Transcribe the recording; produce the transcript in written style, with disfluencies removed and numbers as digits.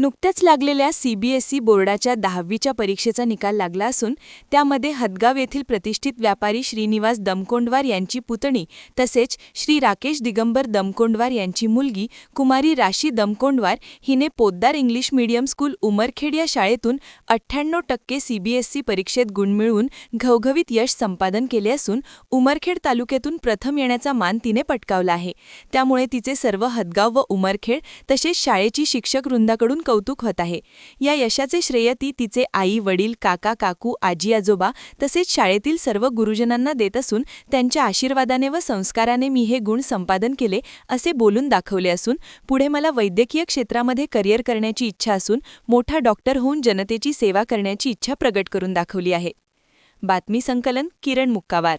नुकत्याच लागलेल्या सीबीएसई बोर्डाच्या 10वीच्या परीक्षेचा निकाल लागला असून त्यामध्ये हदगाव येथील प्रतिष्ठित व्यापारी श्रीनिवास दमकोंडवार यांची पुतणी तसेच श्री राकेश दिगंबर दमकोंडवार यांची मुलगी कुमारी राशी दमकोंडवार हिने Poddar English medium school Umarkhed या शाळेतून 98% सीबीएसई परीक्षेत गुण मिळवून घवघवीत यश संपादन केले असून उमरखेड तालुक्यातून प्रथम येण्याचा मान तिने पटकावला आहे। त्यामुळे तिचे सर्व हदगाव व उमरखेड तसेच शाळेची शिक्षक वृंदाकडून कौतुक होत आहे। या यशाचे श्रेय ती तिचे आई वडील काका काकू आजी आजोबा तसेच शाळेतील सर्व गुरुजनांना देत असून त्यांच्या आशीर्वादाने व संस्काराने मी हे गुण संपादन केले असे बोलून दाखवले असून पुढे मला वैद्यकीय क्षेत्रामध्ये करिअर करण्याची इच्छा असून मोठा डॉक्टर होऊन जनतेची सेवा करण्याची इच्छा प्रगट करून दाखवली आहे। बातमी संकलन किरण मुक्कावार।